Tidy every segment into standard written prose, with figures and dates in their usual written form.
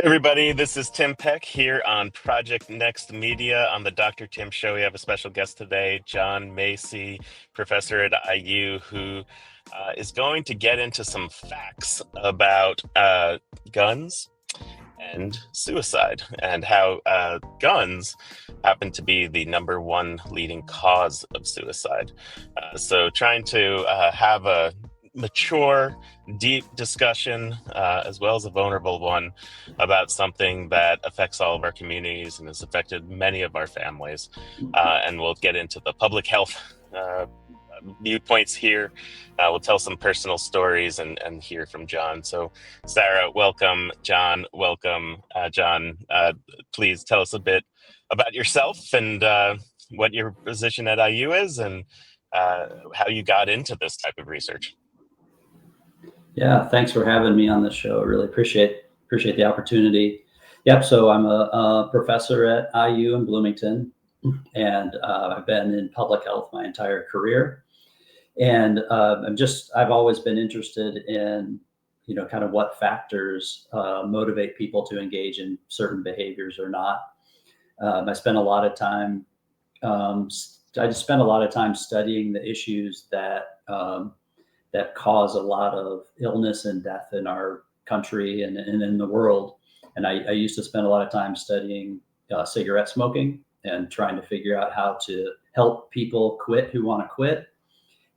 Everybody, this is Tim Peck here on Project Next Media on the Dr. Tim Show. We have a special guest today, Jon Macy, professor at IU, who is going to get into some facts about guns and suicide and how guns happen to be the number one leading cause of suicide. So trying to have a mature, deep discussion, as well as a vulnerable one about something that affects all of our communities and has affected many of our families. And we'll get into the public health viewpoints here. We'll tell some personal stories and hear from Jon. So Sarah, welcome. Jon, welcome. Jon, please tell us a bit about yourself and what your position at IU is and how you got into this type of research. Yeah, thanks for having me on the show. I really appreciate the opportunity. Yep, so I'm a professor at IU in Bloomington, and I've been in public health my entire career. And I've always been interested in, kind of what factors motivate people to engage in certain behaviors or not. I spent a lot of time. I just spent a lot of time studying the issues that cause a lot of illness and death in our country and in the world. And I used to spend a lot of time studying cigarette smoking and trying to figure out how to help people quit who want to quit,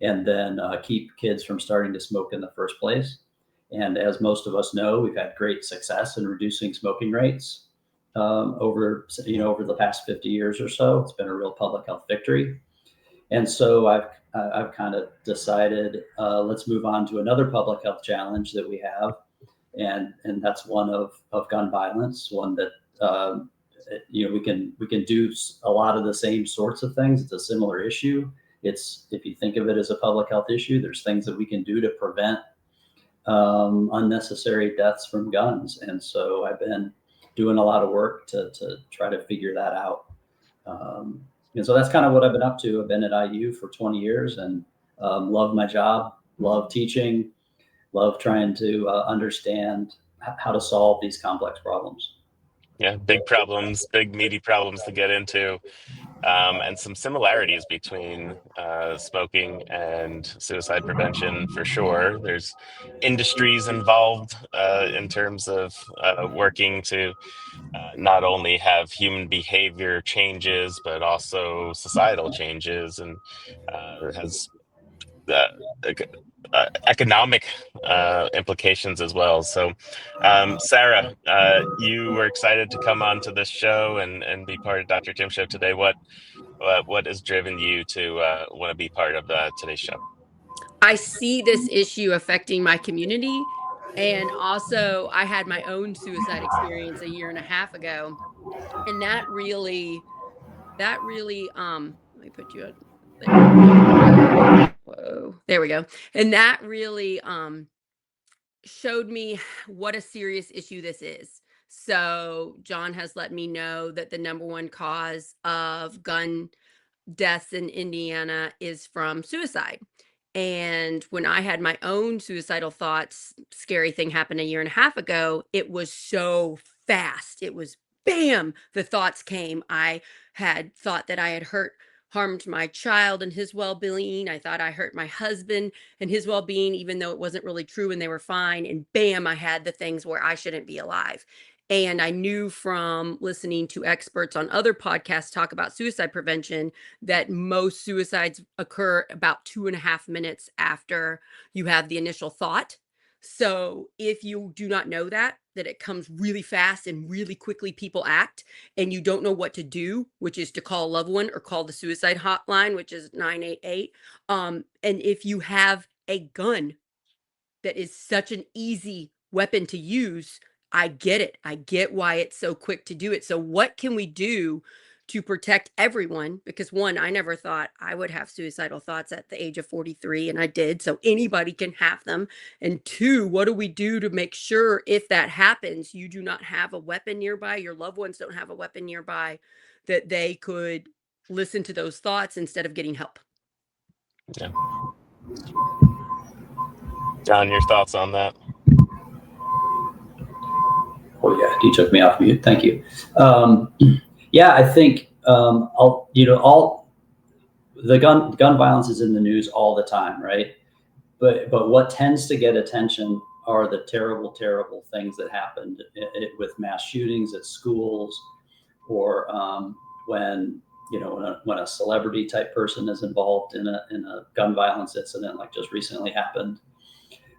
and then keep kids from starting to smoke in the first place. And as most of us know, we've had great success in reducing smoking rates over the past 50 years or so. It's been a real public health victory. And so I've kind of decided, let's move on to another public health challenge that we have, and that's one of gun violence. One that we can do a lot of the same sorts of things. It's a similar issue. It's, if you think of it as a public health issue, there's things that we can do to prevent unnecessary deaths from guns. And so I've been doing a lot of work to try to figure that out. And so that's kind of what I've been up to. I've been at IU for 20 years and love my job, love teaching, love trying to understand how to solve these complex problems. Yeah, big problems, big meaty problems to get into, and some similarities between smoking and suicide prevention for sure. There's industries involved in terms of working to not only have human behavior changes, but also societal changes, and has uh, economic implications as well. So, Sarah, you were excited to come on to this show and be part of Dr. Tim Show today. What has driven you to want to be part of today's show? I see this issue affecting my community. And also, I had my own suicide experience a year and a half ago. And that really, let me put you on there. Whoa, there we go. And that really showed me what a serious issue this is. So, Jon has let me know that the number one cause of gun deaths in Indiana is from suicide. And when I had my own suicidal thoughts, scary thing happened a year and a half ago, it was so fast. It was bam, the thoughts came. I had thought that I had harmed my child and his well-being. I thought I hurt my husband and his well-being, even though it wasn't really true and they were fine. And bam, I had the things where I shouldn't be alive. And I knew from listening to experts on other podcasts talk about suicide prevention that most suicides occur about 2.5 minutes after you have the initial thought. So if you do not know that it comes really fast and really quickly people act, and you don't know what to do, which is to call a loved one or call the suicide hotline, which is 988. And if you have a gun that is such an easy weapon to use, I get it. I get why it's so quick to do it. So what can we do to protect everyone? Because one, I never thought I would have suicidal thoughts at the age of 43, and I did. So anybody can have them. And two, what do we do to make sure if that happens, you do not have a weapon nearby, your loved ones don't have a weapon nearby, that they could listen to those thoughts instead of getting help? Yeah. Jon, your thoughts on that? Oh yeah. you took me off mute. Thank you. Yeah, I think all the gun violence is in the news all the time, right? But what tends to get attention are the terrible, terrible things that happened with mass shootings at schools, or when a celebrity type person is involved in a gun violence incident, like just recently happened.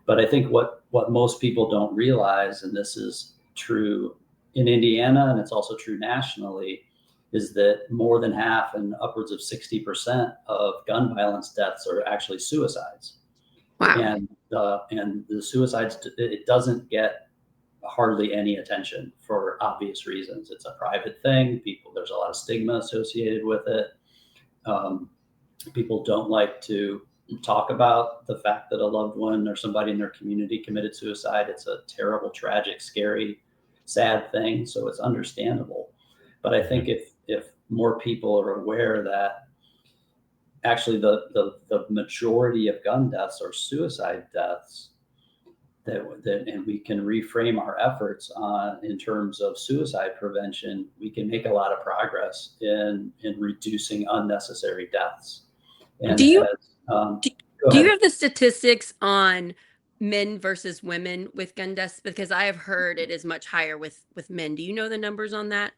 But I think what most people don't realize, and this is true in Indiana, and it's also true nationally, is that more than half and upwards of 60% of gun violence deaths are actually suicides. Wow. And the suicides, it doesn't get hardly any attention for obvious reasons. It's a private thing. There's a lot of stigma associated with it. People don't like to talk about the fact that a loved one or somebody in their community committed suicide. It's a terrible, tragic, scary, sad thing. So it's understandable. But I think if more people are aware that actually the majority of gun deaths are suicide deaths, and we can reframe our efforts in terms of suicide prevention, we can make a lot of progress in reducing unnecessary deaths. And Do you do have the statistics on men versus women with gun deaths? Because I have heard it is much higher with men. Do you know the numbers on that?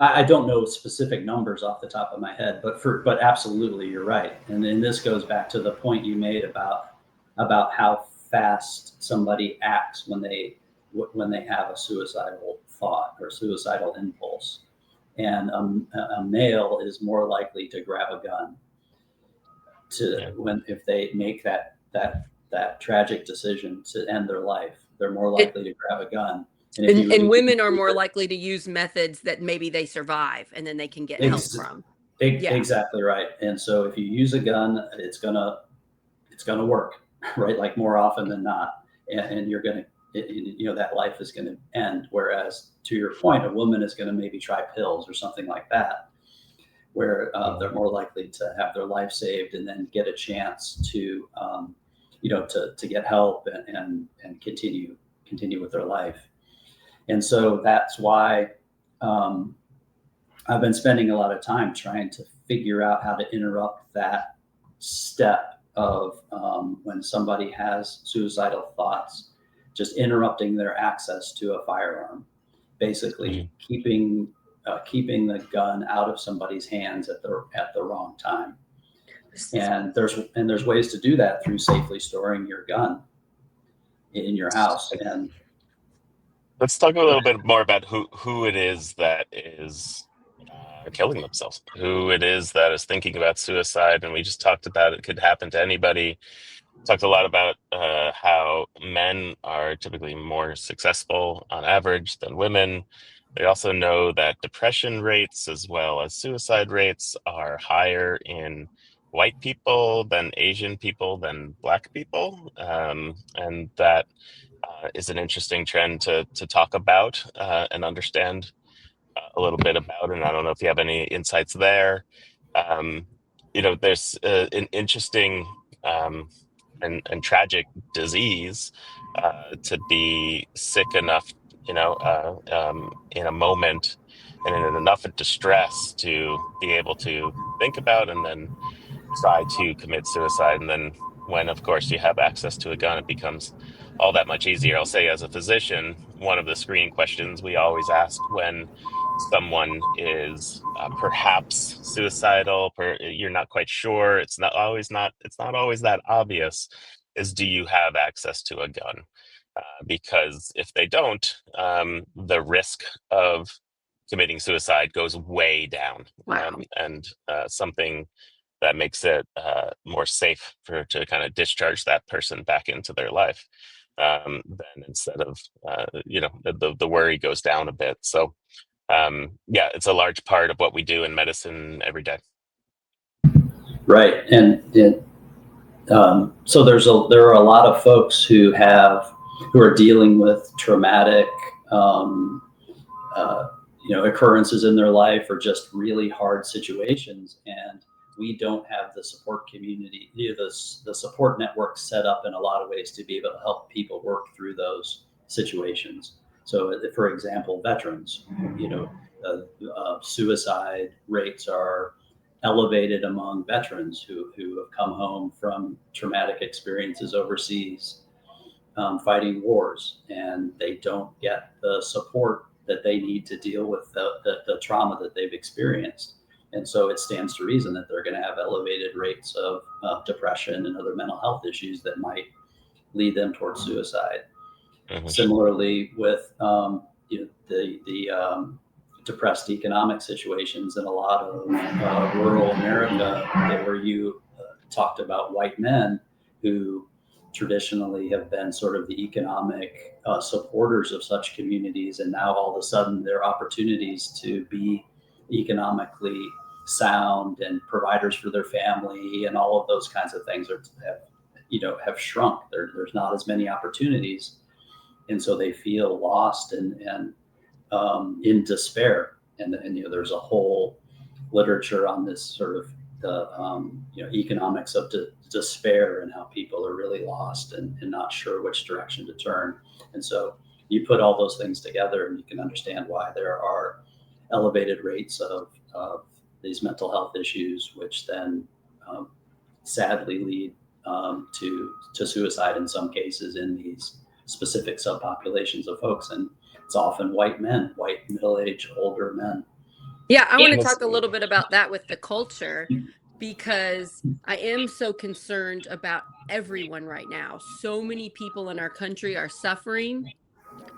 I don't know specific numbers off the top of my head, but absolutely, you're right. And then this goes back to the point you made about how fast somebody acts when they have a suicidal thought or suicidal impulse. And a male is more likely to grab a gun if they make that tragic decision to end their life. They're more likely to grab a gun. And women are more likely to use methods that maybe they survive and then they can get help from. Exactly right. And so if you use a gun, it's gonna work, right? Like more often than not, and you're gonna, that life is gonna end. Whereas to your point, a woman is gonna maybe try pills or something like that, where they're more likely to have their life saved and then get a chance to get help and continue with their life. And so that's why I've been spending a lot of time trying to figure out how to interrupt that step of when somebody has suicidal thoughts, just interrupting their access to a firearm, basically keeping the gun out of somebody's hands at the wrong time. And there's ways to do that through safely storing your gun in your house. And let's talk a little bit more about who it is that is killing themselves, who it is that is thinking about suicide. And we just talked about it could happen to anybody. Talked a lot about how men are typically more successful on average than women. We also know that depression rates as well as suicide rates are higher in white people than Asian people than Black people, and that is an interesting trend to talk about and understand a little bit about. And I don't know if you have any insights there. There's an interesting and tragic disease to be sick enough, in a moment and in enough distress to be able to think about and then try to commit suicide. And then when, of course, you have access to a gun, it becomes all that much easier. I'll say, as a physician, one of the screening questions we always ask when someone is perhaps suicidal, you're not quite sure, it's not always that obvious, is, do you have access to a gun? Because if they don't, the risk of committing suicide goes way down. Wow. And something that makes it more safe to kind of discharge that person back into their life. Then instead of, the worry goes down a bit. So it's a large part of what we do in medicine every day. Right. And so there are a lot of folks who are dealing with traumatic, occurrences in their life, or just really hard situations. And we don't have the support community, the support network set up in a lot of ways to be able to help people work through those situations. So, for example, veterans, suicide rates are elevated among veterans who have come home from traumatic experiences overseas, fighting wars, and they don't get the support that they need to deal with the trauma that they've experienced. And so it stands to reason that they're going to have elevated rates of depression and other mental health issues that might lead them towards suicide. Similarly, with the depressed economic situations in a lot of rural America, where you talked about white men who traditionally have been sort of the economic supporters of such communities, and now all of a sudden their opportunities to be economically sound and providers for their family and all of those kinds of things have shrunk. There's not as many opportunities, and so they feel lost and in despair. And there's a whole literature on this sort of the economics of despair and how people are really lost and not sure which direction to turn. And so you put all those things together, and you can understand why there are elevated rates of these mental health issues, which then sadly lead to suicide in some cases in these specific subpopulations of folks. And it's often white men, white middle-aged older men. Yeah, I want to talk a little bit about that with the culture, because I am so concerned about everyone right now. So many people in our country are suffering.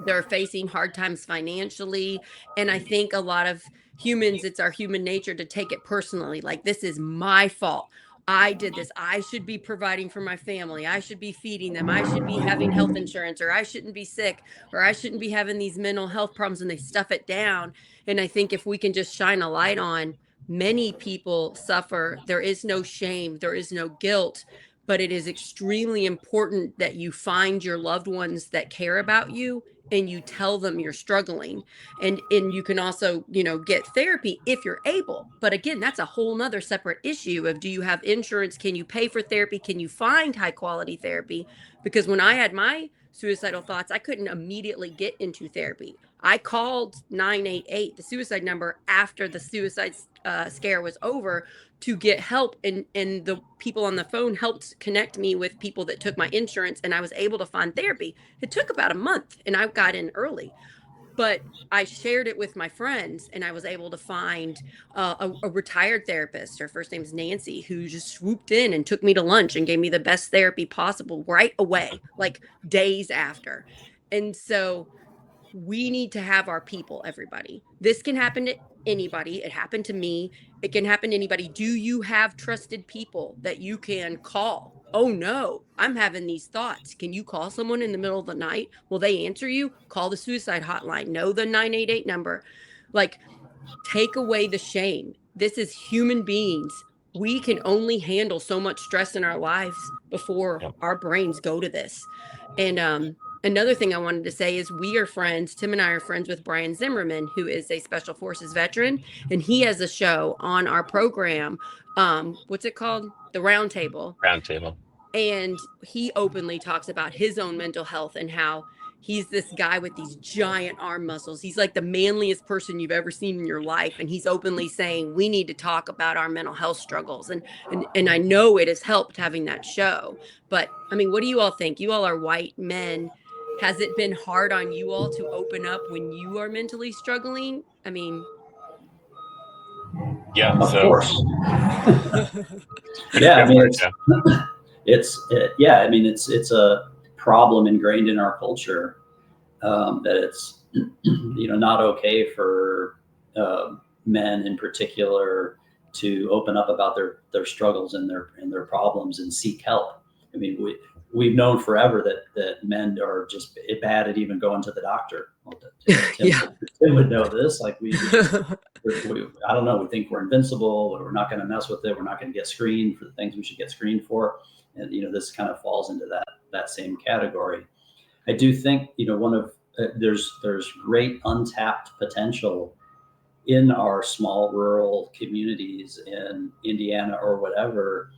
They're facing hard times financially. And I think a lot of humans, it's our human nature to take it personally. Like, this is my fault. I did this. I should be providing for my family. I should be feeding them. I should be having health insurance, or I shouldn't be sick, or I shouldn't be having these mental health problems, and they stuff it down. And I think if we can just shine a light on, many people suffer. There is no shame. There is no guilt. But it is extremely important that you find your loved ones that care about you, and you tell them you're struggling. And you can also, get therapy if you're able. But again, that's a whole nother separate issue of, do you have insurance? Can you pay for therapy? Can you find high quality therapy? Because when I had my suicidal thoughts, I couldn't immediately get into therapy. I called 988, the suicide number, after the suicide scare was over, to get help, and the people on the phone helped connect me with people that took my insurance, and I was able to find therapy. It took about a month, and I got in early, but I shared it with my friends, and I was able to find a retired therapist. Her first name is Nancy, who just swooped in and took me to lunch and gave me the best therapy possible right away, like days after. And so we need to have our people, everybody. This can happen to anybody. It happened to me. It can happen to anybody. Do you have trusted people that you can call? Oh no, I'm having these thoughts. Can you call someone in the middle of the night? Will they answer you? Call the suicide hotline. Know the 988 number. Like, take away the shame. This is human beings. We can only handle so much stress in our lives before our brains go to this. And another thing I wanted to say is, we are friends. Tim and I are friends with Brian Zimmerman, who is a Special Forces veteran, and he has a show on our program. What's it called? The Roundtable. Roundtable. And he openly talks about his own mental health and how he's this guy with these giant arm muscles. He's like the manliest person you've ever seen in your life. And he's openly saying, we need to talk about our mental health struggles. And I know it has helped having that show. But I mean, what do you all think? You all are white men. Has it been hard on you all to open up when you are mentally struggling? I mean, yeah, of course. Yeah, I mean, it's a problem ingrained in our culture, that it's not okay for men in particular to open up about their struggles and their problems and seek help. I mean, we've known forever that men are just bad at even going to the doctor. Well, Tim would know this. Like, we I don't know, we think we're invincible, or we're not going to mess with it. We're not going to get screened for the things we should get screened for. And, this kind of falls into that same category. I do think, there's great untapped potential in our small rural communities in Indiana or whatever,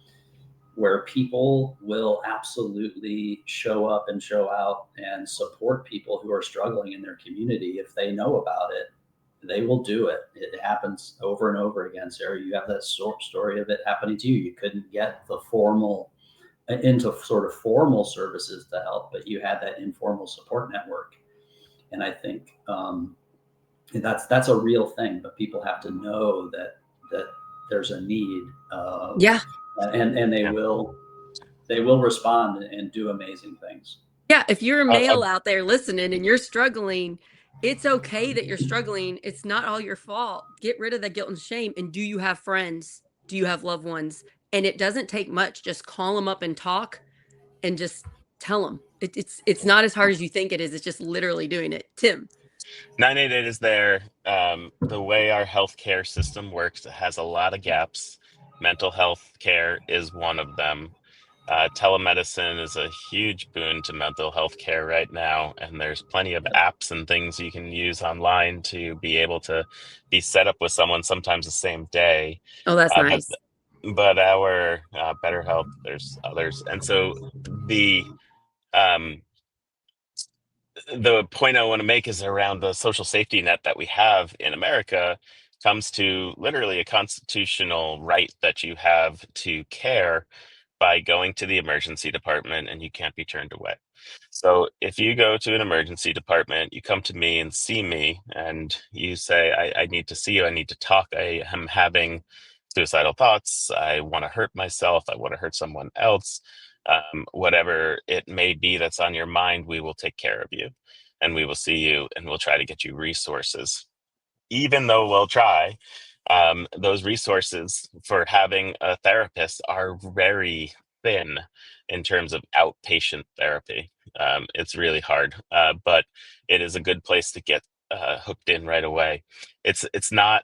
where people will absolutely show up and show out and support people who are struggling in their community. If they know about it, they will do it. It happens over and over again. Sarah, you have that story of it happening to you. You couldn't get the formal into sort of formal services to help, but you had that informal support network. And I think that's a real thing, but people have to know that there's a need, Yeah. and they will respond and do amazing things. Yeah. If you're a male out there listening and you're struggling, it's okay that you're struggling. It's not all your fault. Get rid of that guilt and shame. And do you have friends? Do you have loved ones? And it doesn't take much. Just call them up and talk and just tell them. It's not as hard as you think it is. It's just literally doing it. Tim. 988 is there. The way our healthcare system works, it has a lot of gaps. Mental health care is one of them. Telemedicine is a huge boon to mental health care right now, and there's plenty of apps and things you can use online to be able to be set up with someone sometimes the same day. Oh, that's But nice. our BetterHelp, there's others, and so um, the point I want to make is around the social safety net that we have in America comes to literally a constitutional right that you have to care by going to the emergency department, and you can't be turned away. So if you go to an emergency department, you come to me and see me, and you say, I need to see you, I need to talk, I am having suicidal thoughts, I want to hurt myself, I want to hurt someone else, whatever it may be that's on your mind, we will take care of you, and we will see you, and we'll try to get you resources. Even though we'll try, those resources for having a therapist are very thin in terms of outpatient therapy. It's really hard, but it is a good place to get hooked in right away. It's not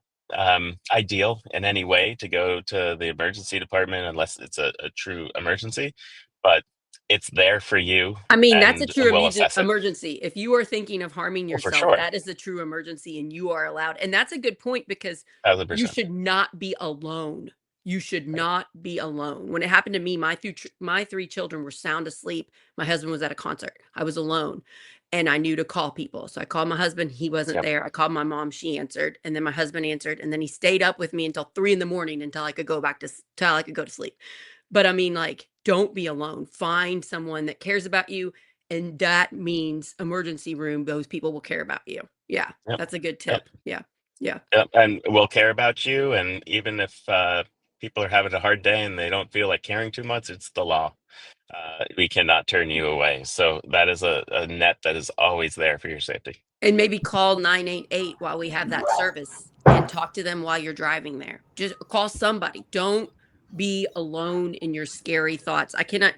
ideal in any way to go to the emergency department unless it's a true emergency, but it's there for you, I mean, that's a and true we'll assess it. emergency. If you are thinking of harming Well, for yourself, sure, that is a true emergency and you are allowed. And that's a good point because you 1,000%. should not be alone. You should Right. not be alone. When it happened to me, my three children were sound asleep. My husband was at a concert. I was alone and I knew to call people. So I called my husband. He wasn't Yep. there. I called my mom. She answered. And then my husband answered. And then he stayed up with me until 3 a.m. until I could go till I could go to sleep. But I mean, like, don't be alone. Find someone that cares about you. And that means emergency room. Those people will care about you. Yeah. Yep. That's a good Yep. tip. Yeah. Yeah. Yep. And we'll care about you. And even if people are having a hard day and they don't feel like caring too much, it's the law. We cannot turn you away. So that is a net that is always there for your safety. And maybe call 988 while we have that service and talk to them while you're driving there. Just call somebody. Don't be alone in your scary thoughts. I cannot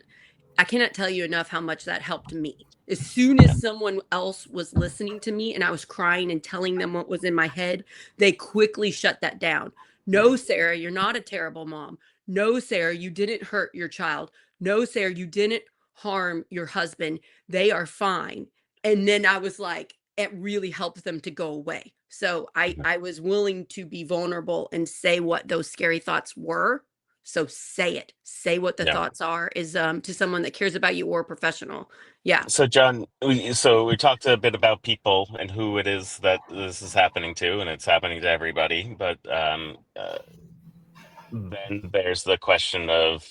tell you enough how much that helped me. As soon Yeah. as someone else was listening to me and I was crying and telling them what was in my head, they quickly shut that down. No, Sarah, you're not a terrible mom. No, Sarah, you didn't hurt your child. No, Sarah, you didn't harm your husband. They are fine. And then I was like, it really helped them to go away. So I was willing to be vulnerable and say what those scary thoughts were. So say it. Say what the Yeah. thoughts are is to someone that cares about you or a professional. Yeah. So John, we talked a bit about people and who it is that this is happening to, and it's happening to everybody. But then there's the question of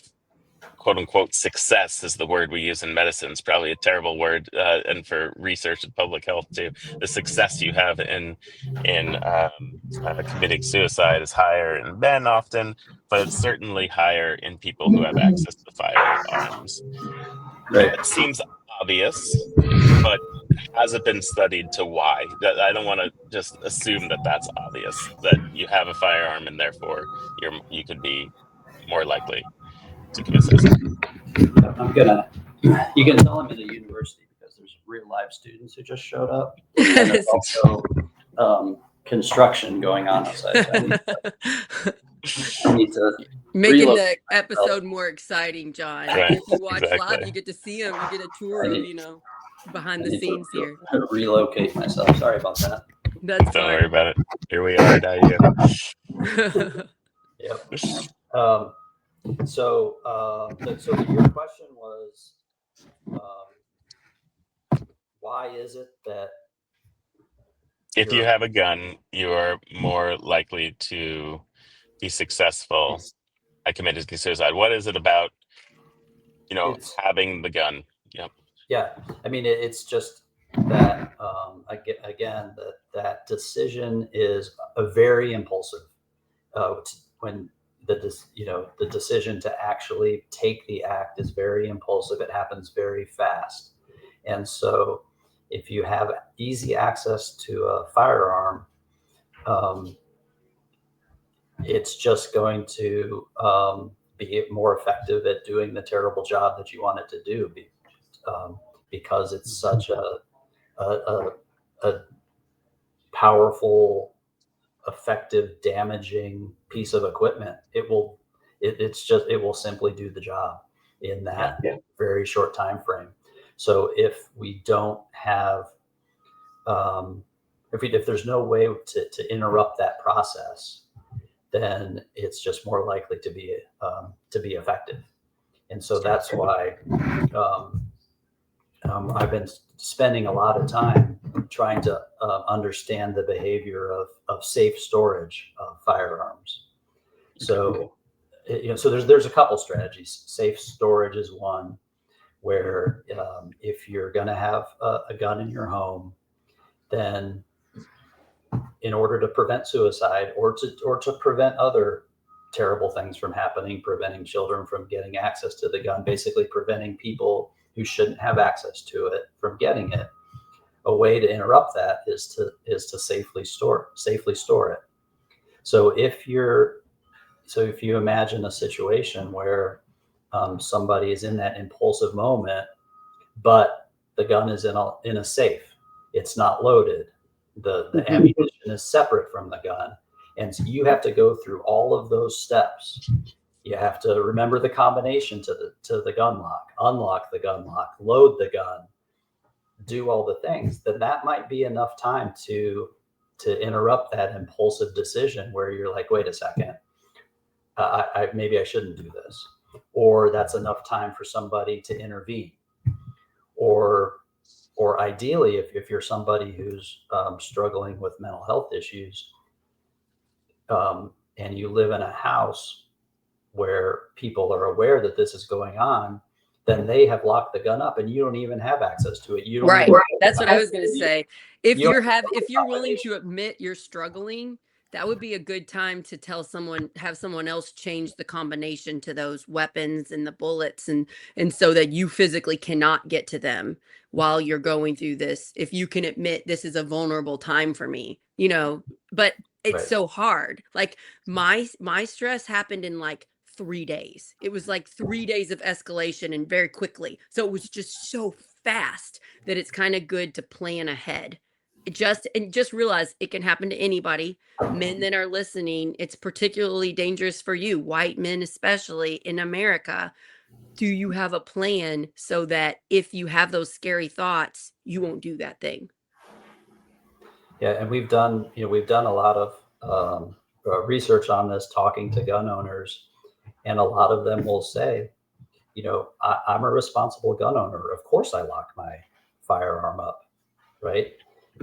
quote unquote success is the word we use in medicine. It's probably a terrible word, and for research and public health too. The success you have in committing suicide is higher in men often, but it's certainly higher in people who have access to firearms. Right. That seems obvious, but has it been studied to why? I don't want to just assume that that's obvious, that you have a firearm and therefore you could be more likely to commit suicide. You can tell I'm in a university because there's real live students who just showed up. And there's also construction going on outside. I need to making the relocate episode more exciting, John. Right, If you watch live, exactly. you get to see him. You get a tour of, behind the scenes here. relocate myself. Sorry about that. That's Don't worry fine. about it. Here we are at IU. Yep. So, so your question was, why is it that If you you're, have a gun, you are more likely to be successful at committing suicide. What is it about, it's, having the gun? Yep. yeah, I mean, it's just that, again, that decision is a very impulsive, when the decision to actually take the act is very impulsive. It happens very fast. And so if you have easy access to a firearm, um, it's just going to be more effective at doing the terrible job that you want it to do, um, because it's such a, a powerful, effective, damaging piece of equipment. It will simply do the job in Yeah. that very short time frame. So if we don't have, if there's no way to interrupt that process, then it's just more likely to be effective. And so that's why, um, I've been spending a lot of time trying to understand the behavior of safe storage of firearms. So, so there's a couple strategies. Safe storage is one, where if you're going to have a gun in your home, then in order to prevent suicide, or to prevent other terrible things from happening, preventing children from getting access to the gun, basically preventing people who shouldn't have access to it from getting it. A way to interrupt that is to safely store it. So if you imagine a situation where somebody is in that impulsive moment, but the gun is in a safe, it's not loaded, the ammunition is separate from the gun, and so you have to go through all of those steps. You have to remember the combination to the gun lock, unlock the gun lock, load the gun, do all the things. Then that might be enough time to interrupt that impulsive decision where you're like, wait a second, maybe I shouldn't do this, or that's enough time for somebody to intervene, or ideally, if you're somebody who's struggling with mental health issues, and you live in a house where people are aware that this is going on, then they have locked the gun up and you don't even have access to it. You don't Right. even, That's what I was going to say. If you don't if you're willing to admit you're struggling, that would be a good time to have someone else change the combination to those weapons and the bullets, and so that you physically cannot get to them while you're going through this. If you can admit this is a vulnerable time for me, but it's right. so hard. Like my stress happened in like 3 days. It was like 3 days of escalation and very quickly. So it was just so fast that it's kind of good to plan ahead. Just realize it can happen to anybody. Men that are listening, it's particularly dangerous for you, white men especially in America. Do you have a plan so that if you have those scary thoughts, you won't do that thing? Yeah, and we've done a lot of research on this, talking to gun owners, and a lot of them will say, I'm a responsible gun owner. Of course, I lock my firearm up, right?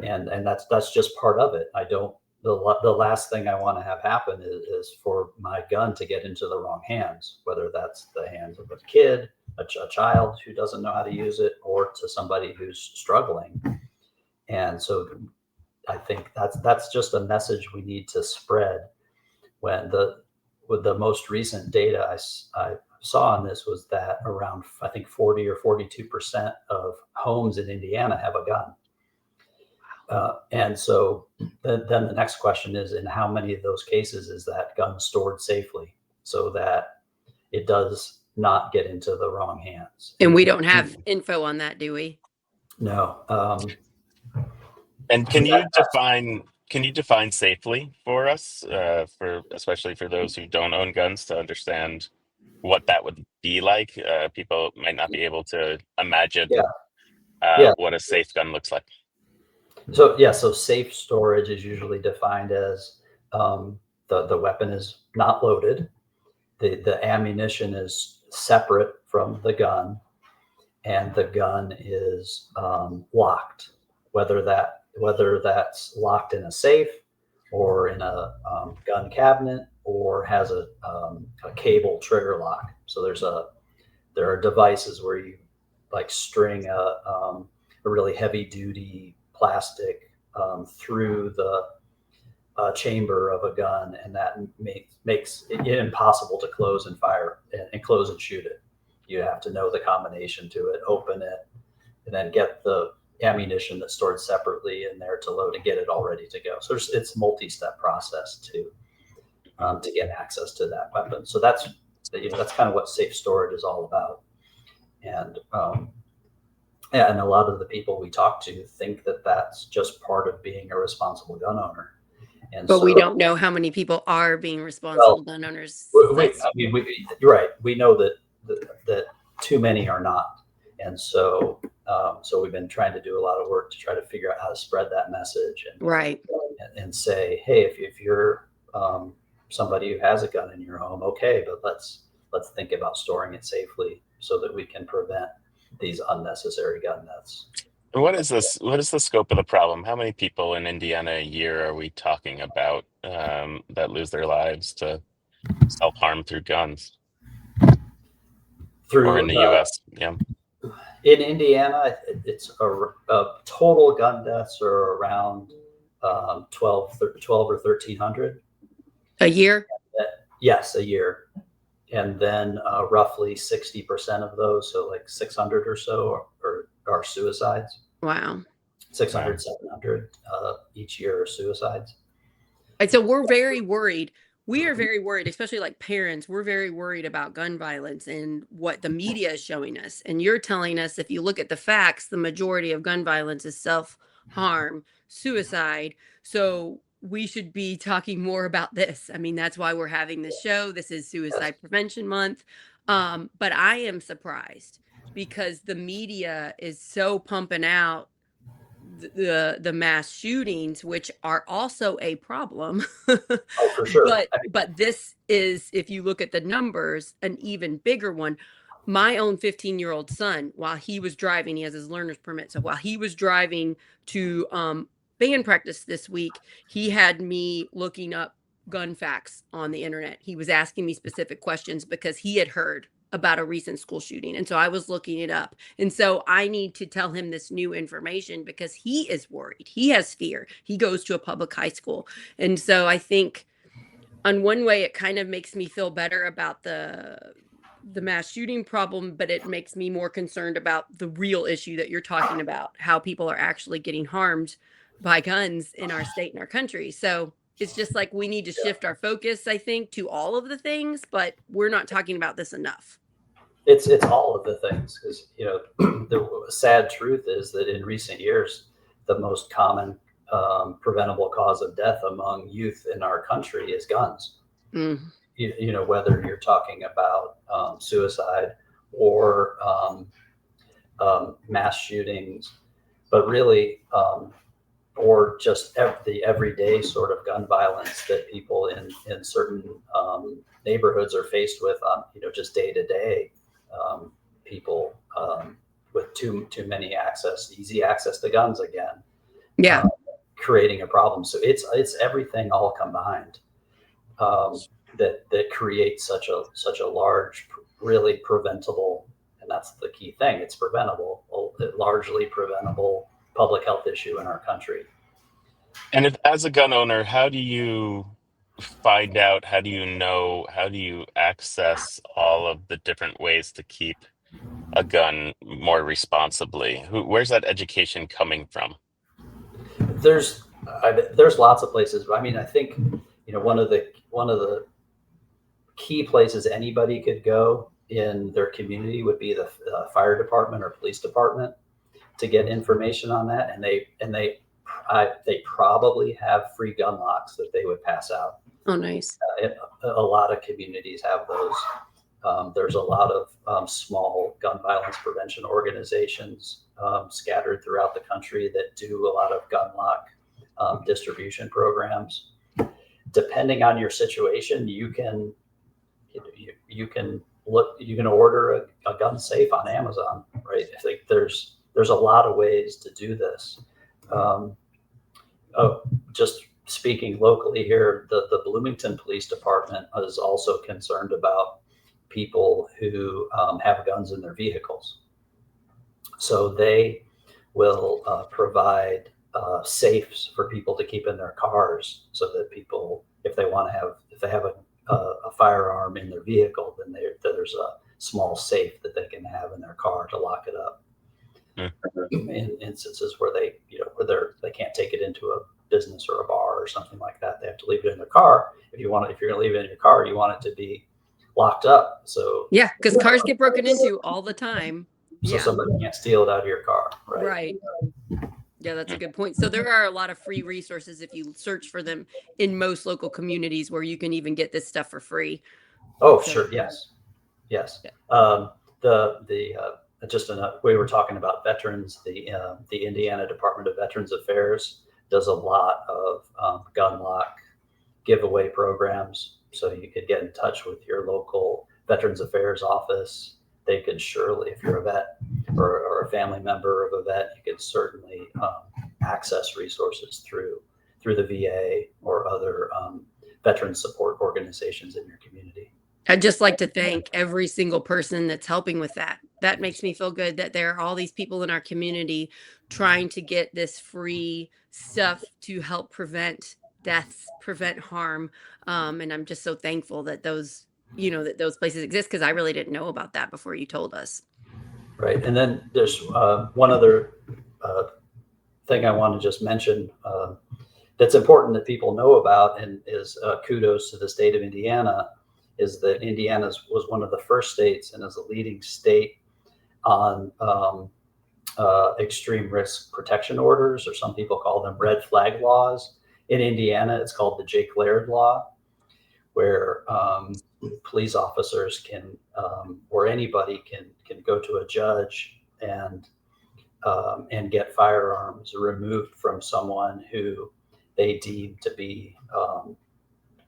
And that's just part of it. I don't. The last thing I want to have happen is for my gun to get into the wrong hands, whether that's the hands of a kid, a child who doesn't know how to use it, or to somebody who's struggling. And so I think that's just a message we need to spread. With the most recent data I saw on this was that around, I think, 40 or 42% of homes in Indiana have a gun. And so then the next question is, in how many of those cases is that gun stored safely so that it does not get into the wrong hands? And we don't have info on that, do we? No. And can you define safely for us, for especially for those who don't own guns, to understand what that would be like? People might not be able to imagine Yeah. Yeah. what a safe gun looks like. So safe storage is usually defined as the weapon is not loaded, the ammunition is separate from the gun, and the gun is locked, whether that's locked in a safe or in a gun cabinet or has a cable trigger lock. So there are devices where you like string a really heavy duty plastic through the chamber of a gun, and that makes it impossible to close and fire and close and shoot it. You have to know the combination to it, open it, and then get the ammunition that's stored separately in there to load and get it all ready to go. So it's a multi-step process to get access to that weapon. So that's kind of what safe storage is all about. And and a lot of the people we talk to think that that's just part of being a responsible gun owner. And But so, we don't know how many people are being responsible gun owners. you're right. We know that too many are not. And so we've been trying to do a lot of work to try to figure out how to spread that message and say, hey, if you're somebody who has a gun in your home, okay, but let's think about storing it safely so that we can prevent these unnecessary gun deaths. What is this? What is the scope of the problem? How many people in Indiana a year are we talking about that lose their lives to self-harm through guns, or in the U.S.? Yeah. In Indiana, it's a total gun deaths are around 12 or 1,300 a year. Yes, a year. And then roughly 60% of those, so like 600 or so, are suicides. Wow. 600, 700 each year are suicides. And so we're very worried. We are very worried, especially like parents. We're very worried about gun violence and what the media is showing us. And you're telling us, if you look at the facts, the majority of gun violence is self-harm, suicide. So we should be talking more about this. I mean, that's why we're having this show. This is Suicide Prevention Month. But I am surprised because the media is so pumping out the mass shootings, which are also a problem. Oh, for sure. But this is, if you look at the numbers, an even bigger one. My own 15-year-old son, while he was driving, he has his learner's permit. So while he was driving to band practice this week, he had me looking up gun facts on the internet. He was asking me specific questions because he had heard about a recent school shooting. And so I was looking it up. And so I need to tell him this new information because he is worried. He has fear. He goes to a public high school. And so I think on one way, it kind of makes me feel better about the mass shooting problem, but it makes me more concerned about the real issue that you're talking about, how people are actually getting harmed by guns in our state and our country. So it's just like we need to shift our focus, I think, to all of the things, but we're not talking about this enough. It's all of the things, because the sad truth is that in recent years, the most common preventable cause of death among youth in our country is guns. Whether you're talking about suicide or mass shootings, but really or just the everyday sort of gun violence that people in certain neighborhoods are faced with on just day to day. People with too many easy access to guns again. Yeah. Creating a problem. So it's everything all combined that creates such a large, really preventable, and that's the key thing. It's preventable, largely preventable public health issue in our country. And as a gun owner, how do you find out? How do you know? How do you access all of the different ways to keep a gun more responsibly? Where's that education coming from? There's lots of places. I mean, I think one of the key places anybody could go in their community would be the fire department or police department to get information on that, and they probably have free gun locks that they would pass out. Oh, nice. A lot of communities have those. There's a lot of small gun violence prevention organizations scattered throughout the country that do a lot of gun lock distribution programs. Depending on your situation, you can you can order a gun safe on Amazon, right? I think there's a lot of ways to do this. Just speaking locally here, the Bloomington Police Department is also concerned about people who have guns in their vehicles. So they will provide safes for people to keep in their cars, so that people, if they have a firearm in their vehicle, then there's a small safe that they can have in their car to lock it up. In instances where they can't take it into a business or a bar or something like that, they have to leave it in their car. If you're going to leave it in your car, you want it to be locked up. So yeah, because cars get broken into all the time. So somebody can't steal it out of your car, right? Right. Yeah, that's a good point. So there are a lot of free resources if you search for them in most local communities, where you can even get this stuff for free. Oh, so, sure. Yes. Yeah. We were talking about veterans. The Indiana Department of Veterans Affairs does a lot of gun lock giveaway programs. So you could get in touch with your local Veterans Affairs office. They could surely, if you're a vet or a family member of a vet, you could certainly access resources through the VA or other veteran support organizations in your community. I'd just like to thank every single person that's helping with that. That makes me feel good that there are all these people in our community trying to get this free stuff to help prevent deaths, prevent harm. And I'm just so thankful that those places exist, because I really didn't know about that before you told us. Right. And then there's one other thing I want to just mention that's important that people know about, and is kudos to the state of Indiana, is that Indiana was one of the first states and is a leading state on extreme risk protection orders, or some people call them red flag laws. In Indiana, it's called the Jake Laird Law, where police officers can, or anybody can go to a judge and get firearms removed from someone who they deem to be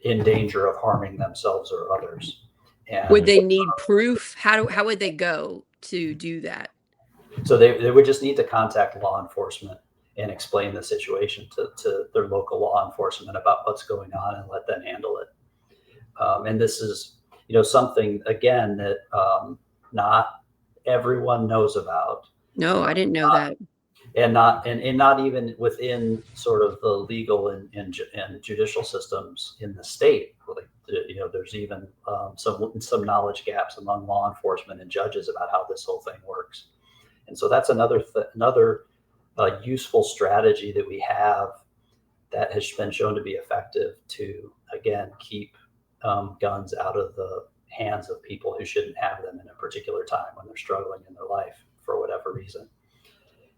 in danger of harming themselves or others. And would they need proof? How would they go to do that? So they would just need to contact law enforcement and explain the situation to their local law enforcement about what's going on, and let them handle it. And this is, something, again, that not everyone knows about. No, I didn't know that. And not even within sort of the legal and judicial systems in the state. There's even some knowledge gaps among law enforcement and judges about how this whole thing works. And so that's another useful strategy that we have that has been shown to be effective to, again, keep guns out of the hands of people who shouldn't have them in a particular time when they're struggling in their life for whatever reason.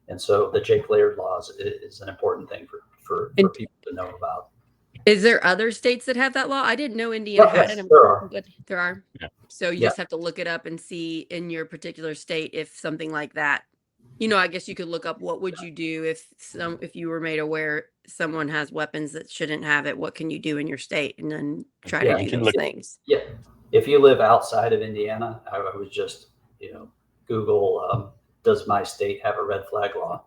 And so the Jake Laird laws is an important thing for people to know about. Is there other states that have that law? I didn't know Indiana had it. There are. There are. Yeah. So you just have to look it up and see in your particular state if something like that. I guess you could look up, what would you do if you were made aware someone has weapons that shouldn't have it? What can you do in your state? And then try to do those things. Yeah. If you live outside of Indiana, I would just Google does my state have a red flag law?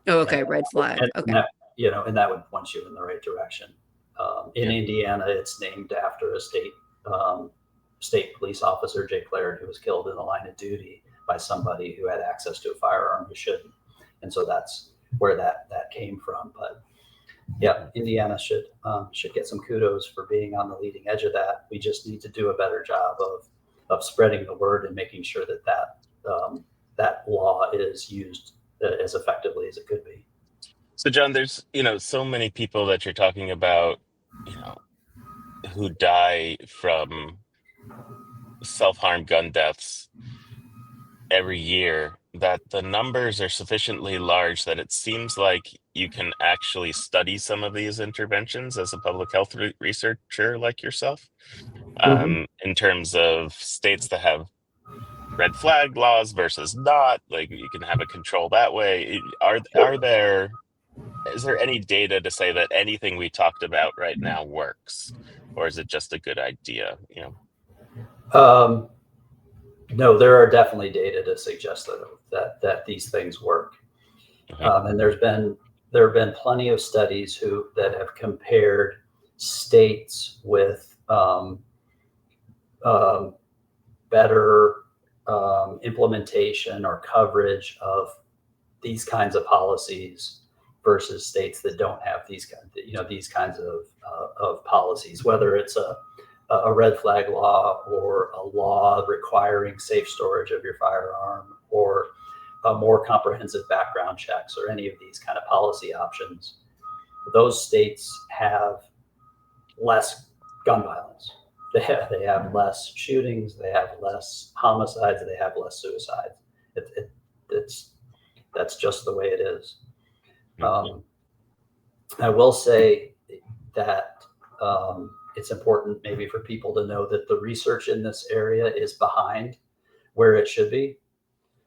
Oh, okay, red flag. Okay. And that would point you in the right direction. In Indiana, it's named after a state police officer, Jake Laird, who was killed in the line of duty by somebody who had access to a firearm who shouldn't. And so that's where that came from. But yeah, Indiana should get some kudos for being on the leading edge of that. We just need to do a better job of spreading the word and making sure that law is used as effectively as it could be. So John, there's, so many people that you're talking about, who die from self-harm gun deaths every year, that the numbers are sufficiently large that it seems like you can actually study some of these interventions as a public health researcher like yourself, in terms of states that have red flag laws versus not, like you can have a control that way. Is there any data to say that anything we talked about right now works, or is it just a good idea? No, there are definitely data to suggest that these things work. And there have been plenty of studies that have compared states with better implementation or coverage of these kinds of policies versus states that don't have these kinds of policies, whether it's a red flag law or a law requiring safe storage of your firearm or more comprehensive background checks or any of these kind of policy options. Those states have less gun violence. They have less shootings. They have less homicides. They have less suicides. That's just the way it is. I will say that it's important maybe for people to know that the research in this area is behind where it should be.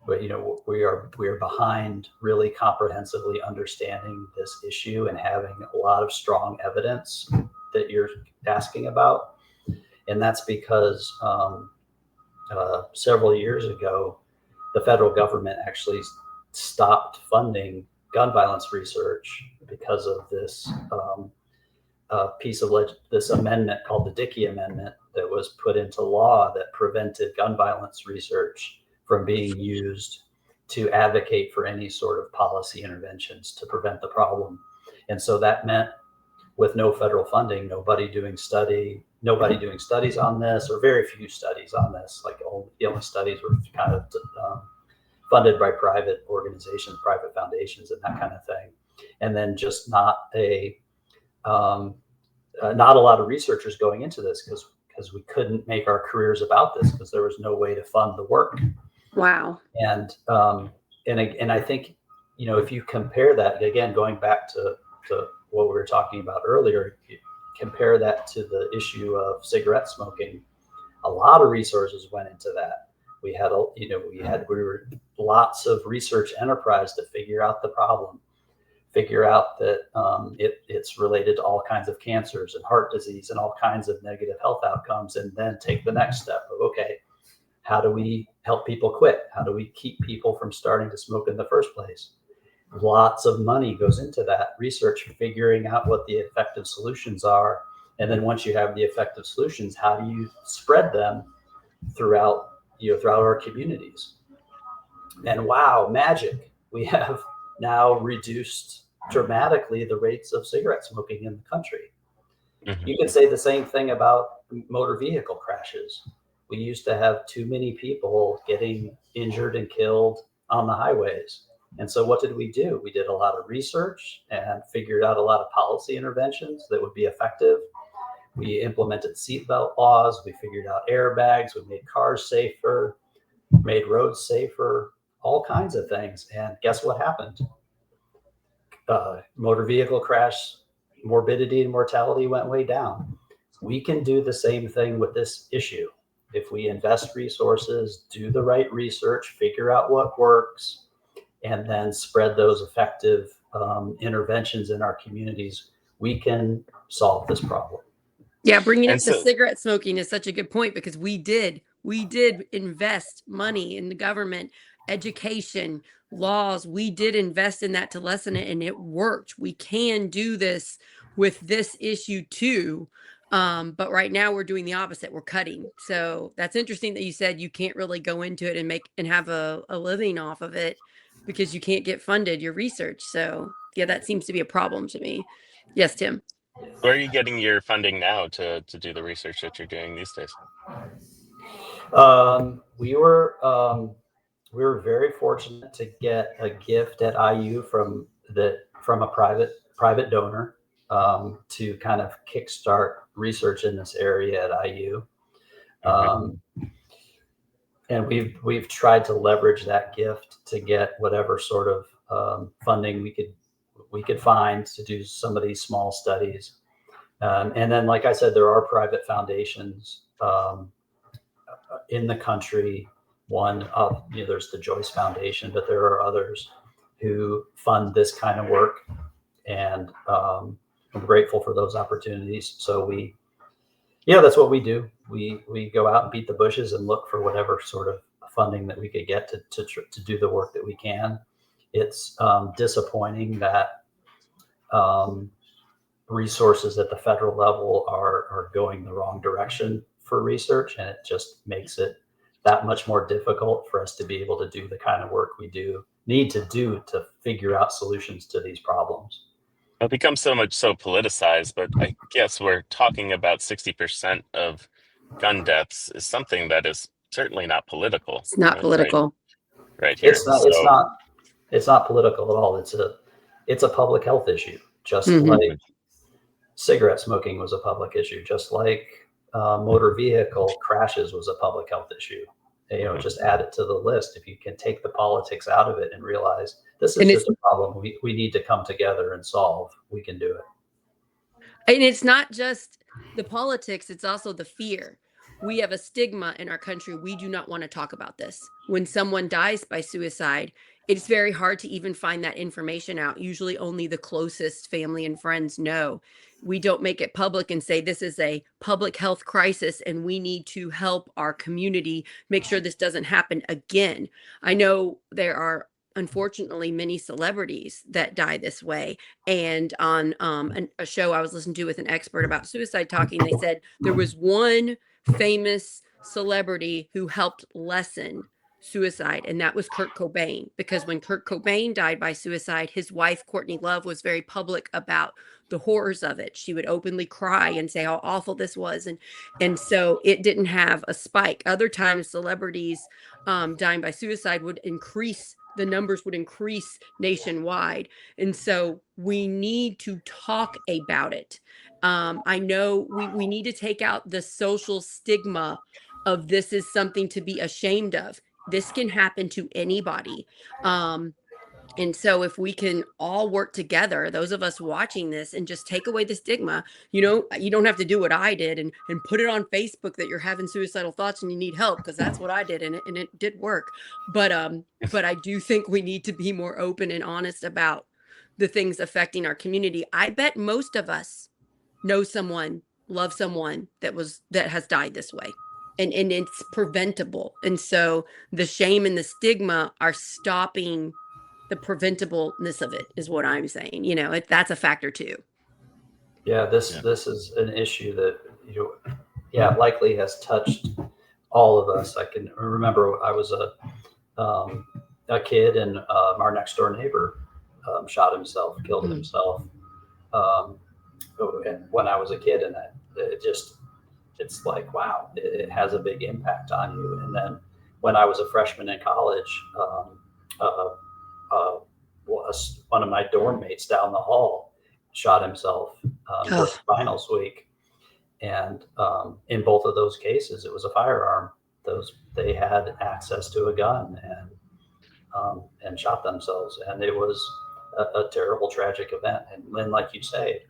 But we are behind really comprehensively understanding this issue and having a lot of strong evidence that you're asking about. And that's because several years ago, the federal government actually stopped funding gun violence research because of this this amendment called the Dickey Amendment that was put into law that prevented gun violence research from being used to advocate for any sort of policy interventions to prevent the problem. And so that meant with no federal funding, nobody doing studies on this, or very few studies on this. Like the only studies were kind of funded by private organizations, private foundations, and that kind of thing. And then just not a lot of researchers going into this because we couldn't make our careers about this because there was no way to fund the work. Wow. And I think, if you compare that, again, going back to what we were talking about earlier, you compare that to the issue of cigarette smoking, a lot of resources went into that. We were lots of research enterprise to figure out the problem, figure out that it's related to all kinds of cancers and heart disease and all kinds of negative health outcomes, and then take the next step of, okay, how do we help people quit? How do we keep people from starting to smoke in the first place? Lots of money goes into that research, figuring out what the effective solutions are. And then once you have the effective solutions, how do you spread them throughout our communities? And wow, magic. We have now reduced dramatically the rates of cigarette smoking in the country. You can say the same thing about motor vehicle crashes. We used to have too many people getting injured and killed on the highways. And so what did we do? We did a lot of research and figured out a lot of policy interventions that would be effective. We implemented seatbelt laws. We figured out airbags. We made cars safer, made roads safer, all kinds of things. And guess what happened? Motor vehicle crash morbidity and mortality went way down. We can do the same thing with this issue. If we invest resources, do the right research, figure out what works, and then spread those effective interventions in our communities, we can solve this problem. Yeah, bringing up the cigarette smoking is such a good point, because we did invest money in the government, education, laws. We did invest in that to lessen it, and it worked. We can do this with this issue too. But right now we're doing the opposite. We're cutting. So that's interesting that you said you can't really go into it and have a living off of it because you can't get funded your research. So yeah, that seems to be a problem to me. Yes, Tim. Where are you getting your funding now to do the research that you're doing these days? We were very fortunate to get a gift at IU from a private donor to kind of kickstart research in this area at IU. And we've tried to leverage that gift to get whatever sort of funding we could find to do some of these small studies. And then, like I said, there are private foundations in the country. One, there's the Joyce Foundation, but there are others who fund this kind of work, and I'm grateful for those opportunities. So that's what we do. we go out and beat the bushes and look for whatever sort of funding that we could get to do the work that we can. It's disappointing that resources at the federal level are going the wrong direction for research, and it just makes it that much more difficult for us to be able to do the kind of work we need to do to figure out solutions to these problems. It becomes so politicized, but I guess we're talking about 60% of gun deaths is something that is certainly not political. It's not political. Right here. It's not political at all. It's a public health issue, just like cigarette smoking was a public issue, just like motor vehicle crashes was a public health issue. Just add it to the list. If you can take the politics out of it and realize this is just a problem we need to come together and solve, we can do it. And it's not just the politics, it's also the fear. We have a stigma in our country. We do not want to talk about this. When someone dies by suicide, it's very hard to even find that information out. Usually only the closest family and friends know. We don't make it public and say this is a public health crisis and we need to help our community make sure this doesn't happen again. I know there are unfortunately many celebrities that die this way. And on a show I was listening to with an expert about suicide talking, they said there was one famous celebrity who helped lessen suicide, and that was Kurt Cobain, because when Kurt Cobain died by suicide, his wife Courtney Love was very public about the horrors of it. She would openly cry and say how awful this was, and so it didn't have a spike. Other times celebrities dying by suicide the numbers would increase nationwide, and so we need to talk about it. I know we need to take out the social stigma of this is something to be ashamed of. This can happen to anybody. And so if we can all work together, those of us watching this, and just take away the stigma, you don't have to do what I did and put it on Facebook that you're having suicidal thoughts and you need help, because that's what I did, and it did work. But I do think we need to be more open and honest about the things affecting our community. I bet most of us know someone, love someone that has died this way. And it's preventable. And so the shame and the stigma are stopping the preventableness of it, is what I'm saying. That's a factor too. Yeah, this is an issue that likely has touched all of us. I can remember I was a kid, and our next door neighbor shot himself, killed himself. And when I was a kid, and it's like, wow, it has a big impact on you. And then when I was a freshman in college, one of my dorm mates down the hall shot himself with finals week. And in both of those cases, it was a firearm. They had access to a gun and shot themselves. And it was a terrible, tragic event. And then, like you say,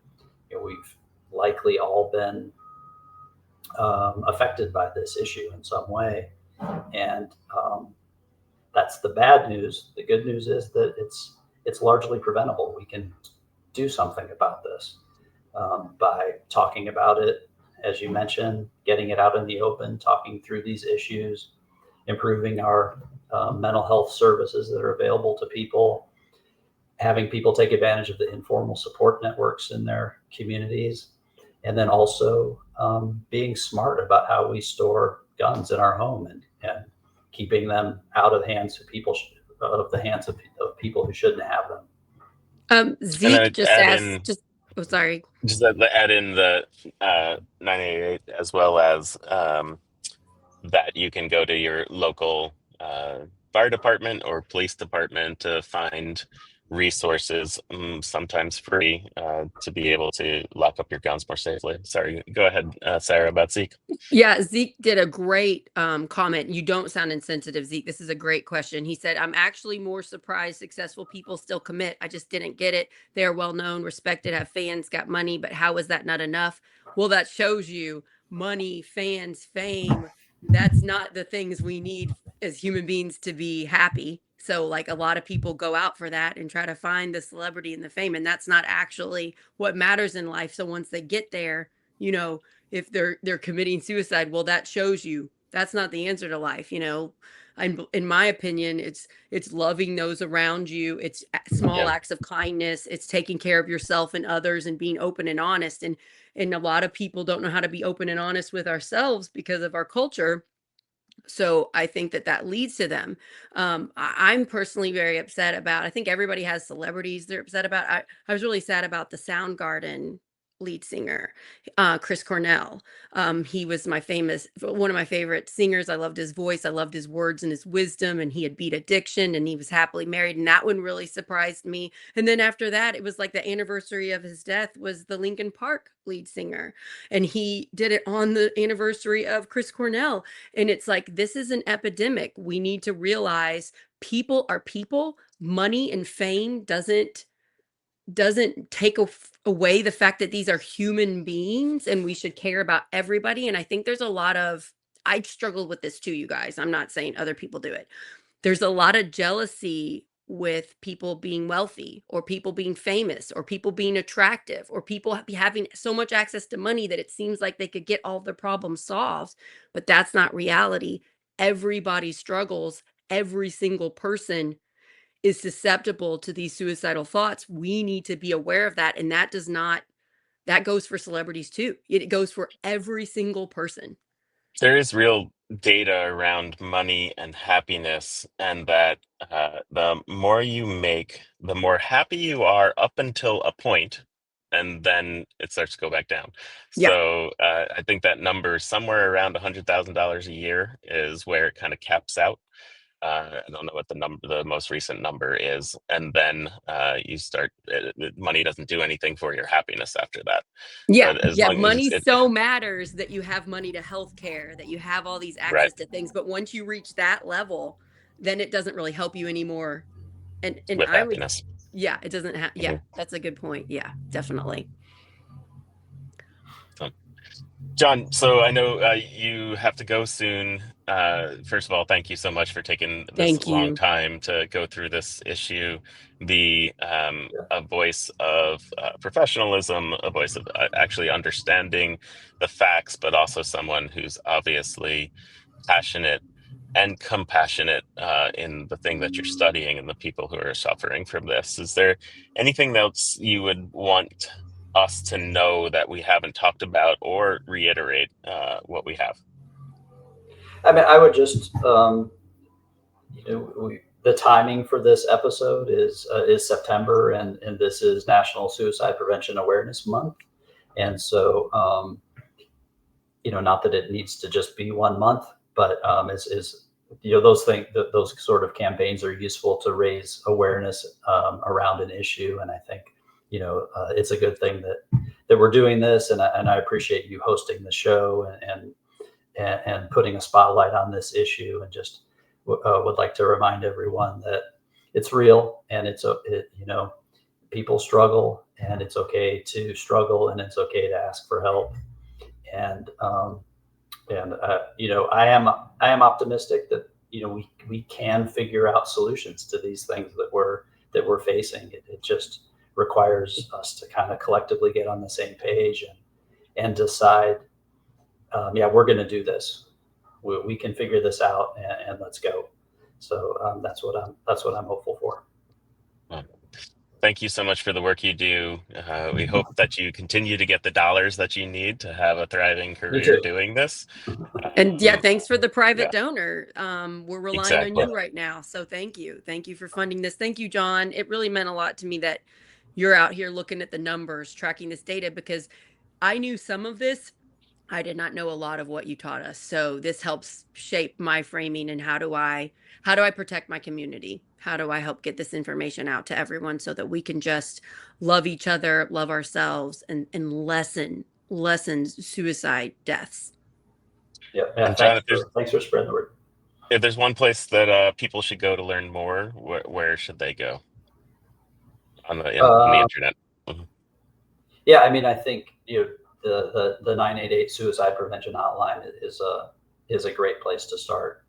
we've likely all been affected by this issue in some way, and that's the bad news. The good news is that it's largely preventable. We can do something about this by talking about it, as you mentioned, getting it out in the open, talking through these issues, improving our mental health services that are available to people, having people take advantage of the informal support networks in their communities, and then also being smart about how we store guns in our home and keeping them out of the hands of people who shouldn't have them. Zeke just asked. Sorry. Just add in the 988, as well as that you can go to your local fire department or police department to find resources, sometimes free, to be able to lock up your guns more safely. Sorry, go ahead, Sarah, about Zeke. Yeah, Zeke did a great comment. You don't sound insensitive, Zeke. This is a great question. He said, I'm actually more surprised successful people still commit. I just didn't get it. They're well known, respected, have fans, got money, but how is that not enough? Well, that shows you money, fans, fame. That's not the things we need as human beings to be happy. So like a lot of people go out for that and try to find the celebrity and the fame, and that's not actually what matters in life. So once they get there, if they're committing suicide. Well, that shows you that's not the answer to life, you know. In my opinion, it's loving those around you. It's small Yeah. acts of kindness. It's taking care of yourself and others and being open and honest. And a lot of people don't know how to be open and honest with ourselves because of our culture. So I think that leads to them. I'm personally very upset about. I think everybody has celebrities they're upset about. I was really sad about the Soundgarden lead singer, Chris Cornell. He was one of my favorite singers. I loved his voice. I loved his words and his wisdom. And he had beat addiction, and he was happily married. And that one really surprised me. And then after that, it was like the anniversary of his death was the Linkin Park lead singer, and he did it on the anniversary of Chris Cornell. And it's like, this is an epidemic. We need to realize people are people. Money and fame doesn't take away the fact that these are human beings and we should care about everybody. And I think there's a lot of, I struggled with this too, you guys. I'm not saying other people do it. There's a lot of jealousy with people being wealthy or people being famous or people being attractive or people having so much access to money that it seems like they could get all their problems solved. But that's not reality. Everybody struggles. Every single person is susceptible to these suicidal thoughts. We need to be aware of that. And that goes for celebrities too. It goes for every single person. There is real data around money and happiness, and that the more you make, the more happy you are up until a point, and then it starts to go back down. Yeah. So I think that number somewhere around $100,000 a year is where it kind of caps out. I don't know what the most recent number is, and then you start. Money doesn't do anything for your happiness after that. Yeah. But as Yeah. long as Money it, so matters that you have money to healthcare, that you have all these right, access to things. But once you reach that level, then it doesn't really help you anymore. And with I would, happiness. yeah, it doesn't have, yeah, Mhm. that's a good point. Yeah, definitely. So, John, so I know you have to go soon. First of all, thank you so much for taking this Thank long you. time to go through this issue. The Yeah. a voice of professionalism, a voice of actually understanding the facts, but also someone who's obviously passionate and compassionate in the thing that you're studying and the people who are suffering from this. Is there anything else you would want us to know that we haven't talked about, or reiterate what we have? I mean, I would just, the timing for this episode is September, and this is National Suicide Prevention Awareness Month, and so not that it needs to just be 1 month, but is those things, those sort of campaigns are useful to raise awareness around an issue, and I think it's a good thing that we're doing this, and I appreciate you hosting the show and putting a spotlight on this issue, and just would like to remind everyone that it's real, and people struggle, and it's okay to struggle, and it's okay to ask for help, and I am optimistic that we can figure out solutions to these things that we're facing. It just requires us to kind of collectively get on the same page and decide, yeah, we're going to do this. We can figure this out, and let's go. So that's what I'm hopeful for. Well, thank you so much for the work you do. We hope that you continue to get the dollars that you need to have a thriving Me career too. doing this. And yeah, thanks for the private Yeah, donor. We're relying on exactly. you right now. So thank you. Thank you for funding this. Thank you, John. It really meant a lot to me that you're out here looking at the numbers, tracking this data, because I knew some of this. I did not know a lot of what you taught us. So this helps shape my framing and how do I protect my community? How do I help get this information out to everyone so that we can just love each other, love ourselves, and lessen suicide deaths? Yeah, yeah. And John, Thanks for spreading the word. if there's one place that people should go to learn more, where should they go on the Uh, internet? Mhm. yeah, I mean, I think the 988 suicide prevention hotline is a great place to start.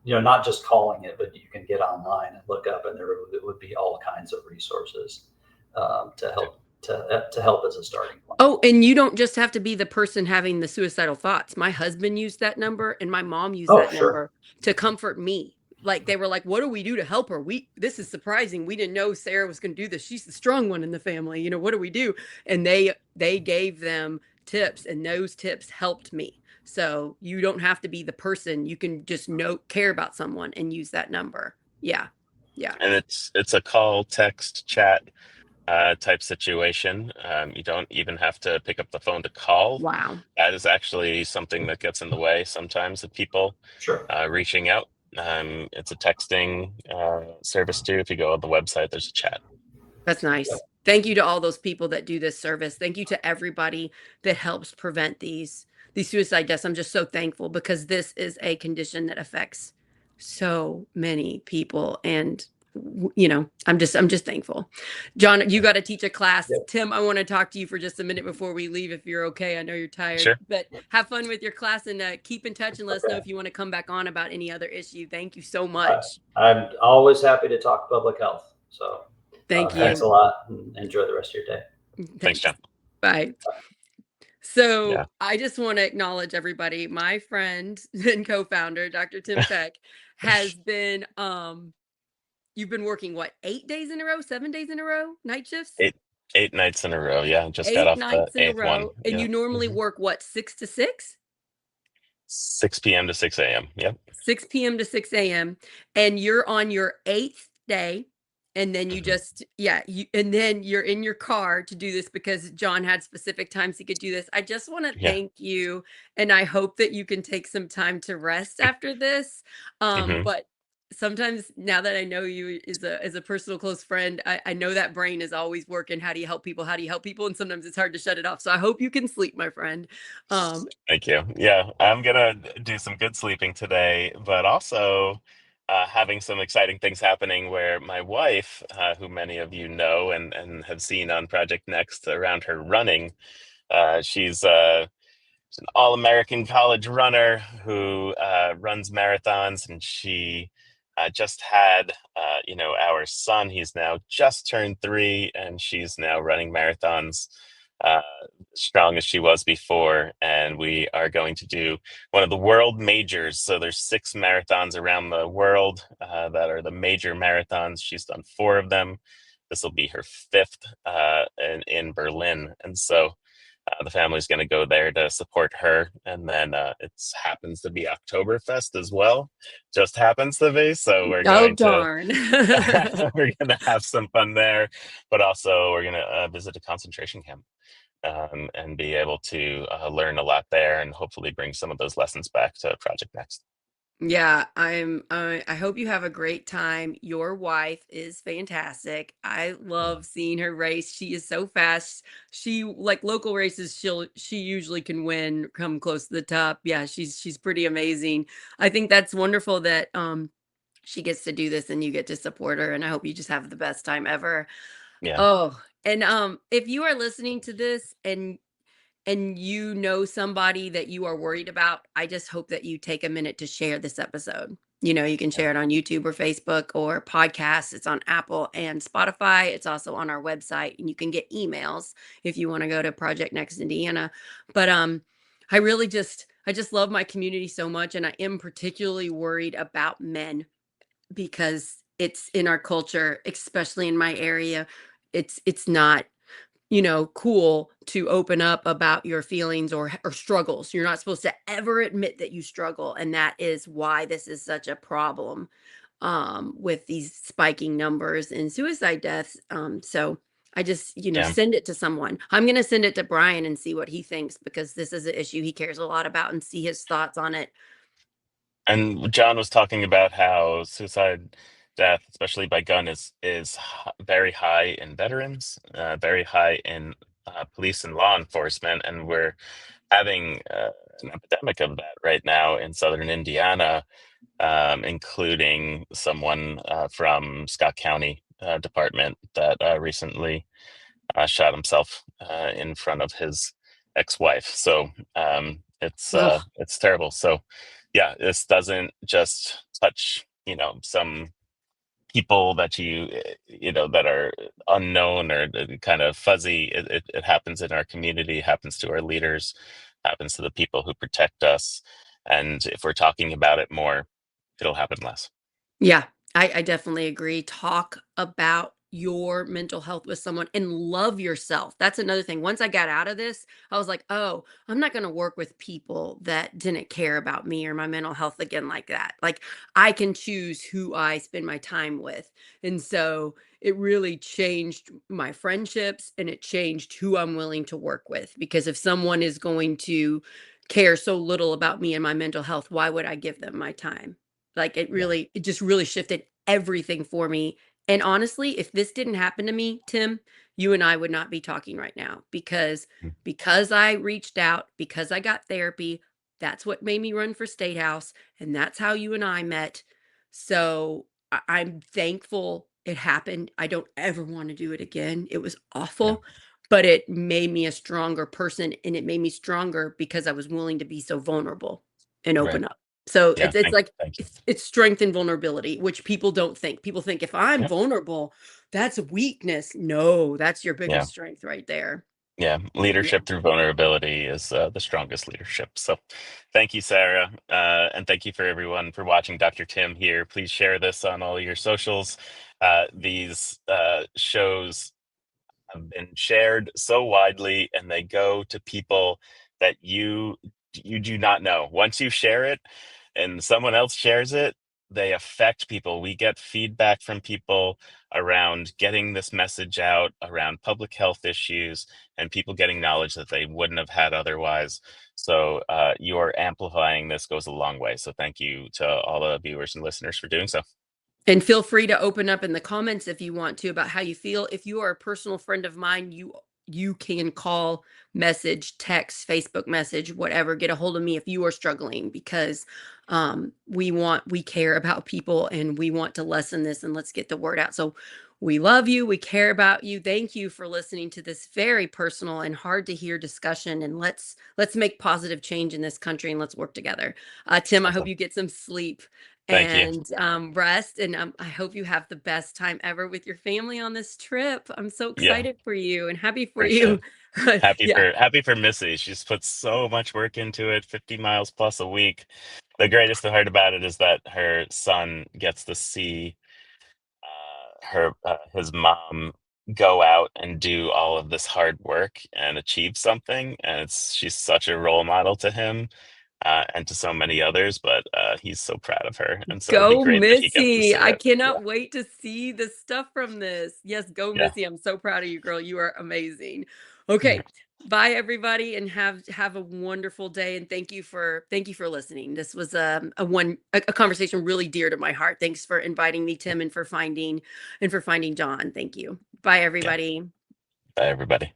Not just calling it, but you can get online and look up, and there would be all kinds of resources to to help as a starting point. Oh, and you don't just have to be the person having the suicidal thoughts. My husband used that number and my mom used that number to comfort me. Like they were like, what do we do to help her? This is surprising. We didn't know Sarah was going to do this. She's the strong one in the family. What do we do? And they gave them tips, and those tips helped me. So you don't have to be the person. You can just care about someone and use that number. Yeah. Yeah. And it's a call, text, chat type situation. You don't even have to pick up the phone to call. Wow. That is actually something that gets in the way sometimes of people reaching out. It's a texting service too. If you go on the website, there's a chat. That's nice. Thank you to all those people that do this service. Thank you to everybody that helps prevent these suicide deaths. I'm just so thankful because this is a condition that affects so many people, and I'm just thankful. Jon, you got to teach a class. Yep. Tim, I want to talk to you for just a minute before we leave, if you're okay. I know you're tired. Sure. But have fun with your class, and keep in touch and let us know if you want to come back on about any other issue. Thank you so much. I'm always happy to talk public health. So thank you. Thanks a lot, and enjoy the rest of your day. Thanks, Jon. Bye. So I just want to acknowledge everybody. My friend and co-founder, Dr. Tim Peck, has been, you've been working, what, 8 days in a row, 7 days in a row, night shifts? Eight nights in a row. Yeah. Just got off the 8th one. And you normally work, what, 6 to 6? 6 p.m. to 6 a.m. Yep. 6 p.m. to 6 a.m. And you're on your 8th day. And then you and then you're in your car to do this because Jon had specific times he could do this. I just want to thank you. And I hope that you can take some time to rest after this. But sometimes, now that I know you as a personal close friend, I know that brain is always working. How do you help people? How do you help people? And sometimes it's hard to shut it off. So I hope you can sleep, my friend. Thank you. Yeah, I'm going to do some good sleeping today, but also having some exciting things happening where my wife, who many of you know and have seen on Project Next around her running, she's an all-American college runner who runs marathons, and she just had, our son. He's now just turned 3, and she's now running marathons strong as she was before. And we are going to do one of the world majors. So there's 6 marathons around the world that are the major marathons. She's done 4 of them. This will be her 5th in Berlin. And so the family's going to go there to support her. And then it happens to be Oktoberfest as well. Just happens to be. So we're going we're going to have some fun there. But also we're going to visit a concentration camp and be able to learn a lot there, and hopefully bring some of those lessons back to Project Next. Yeah, I hope you have a great time. Your wife is fantastic. I love seeing her race. She is so fast. She, like local races, she usually can win, come close to the top. Yeah, she's pretty amazing. I think that's wonderful that she gets to do this and you get to support her, and I hope you just have the best time ever. Yeah. Oh, and if you are listening to this and you know somebody that you are worried about, I just hope that you take a minute to share this episode. You can share it on YouTube or Facebook or podcasts. It's on Apple and Spotify. It's also on our website, and you can get emails if you want to go to Project Next Indiana. But I just love my community so much, and I am particularly worried about men because it's in our culture, especially in my area. It's not cool to open up about your feelings or struggles. You're not supposed to ever admit that you struggle. And that is why this is such a problem with these spiking numbers in suicide deaths. So I just, send it to someone. I'm going to send it to Brian and see what he thinks, because this is an issue he cares a lot about, and see his thoughts on it. And Jon was talking about how suicide death, especially by gun, is very high in veterans, very high in police and law enforcement, and we're having an epidemic of that right now in southern Indiana, including someone from Scott County Department that recently shot himself in front of his ex-wife. So it's terrible. So yeah, this doesn't just touch some people that that are unknown or kind of fuzzy. It happens in our community, happens to our leaders, happens to the people who protect us. And if we're talking about it more, it'll happen less. Yeah, I definitely agree. Talk about your mental health with someone and love yourself. That's another thing. Once I got out of this, I was like, oh, I'm not going to work with people that didn't care about me or my mental health again like that. Like, I can choose who I spend my time with. And so it really changed my friendships and it changed who I'm willing to work with. Because if someone is going to care so little about me and my mental health, why would I give them my time? Like, Yeah. it just really shifted everything for me. And honestly, if this didn't happen to me, Tim, you and I would not be talking right now Mm. because I reached out, because I got therapy, that's what made me run for state house, and that's how you and I met. So I'm thankful it happened. I don't ever want to do it again. It was Yeah. awful, but it made me a stronger person, and it made me stronger because I was willing to be so vulnerable and Right. open up. So Yeah. it's like Thank you. it's strength and vulnerability, which people don't think. People think if I'm Yeah. vulnerable, that's a weakness. No, that's your Yeah. biggest strength right there. Yeah, Yeah. leadership through vulnerability is the strongest leadership. So, thank you, Sarah, and thank you for everyone for watching. Dr. Tim here. Please share this on all your socials. These shows have been shared so widely, and they go to people that you do not know. Once you share it and someone else shares it, they affect people. We get feedback from people around getting this message out around public health issues and people getting knowledge that they wouldn't have had otherwise. So your amplifying this goes a long way. So thank you to all the viewers and listeners for doing so. And feel free to open up in the comments if you want to about how you feel. If you are a personal friend of mine, you can call, message, text, Facebook message, whatever, get a hold of me if you are struggling because we care about people and we want to lessen this and let's get the word out. So we love you, we care about you. Thank you for listening to this very personal and hard to hear discussion, and let's make positive change in this country and let's work together. Tim, I hope Awesome. you get some sleep Thank you. and rest. And I hope you have the best time ever with your family on this trip. I'm so Yeah, excited for you and happy for appreciate you. it. Happy Yeah. for Missy. She's put so much work into it, 50 miles plus a week. The greatest part about it is that her son gets to see her his mom go out and do all of this hard work and achieve something, and she's such a role model to him and to so many others. But he's so proud of her, and so it'd be Go great that he gets to see Missy. I it. Yeah, cannot wait to see the stuff from this. Yes, go yeah. Missy. I'm so proud of you, girl. You are amazing. Mm. Okay. Bye everybody and have a wonderful day and thank you for listening. This was a conversation really dear to my heart. Thanks for inviting me, Tim, and for finding John. Thank you. Bye Yeah. everybody. Bye, everybody.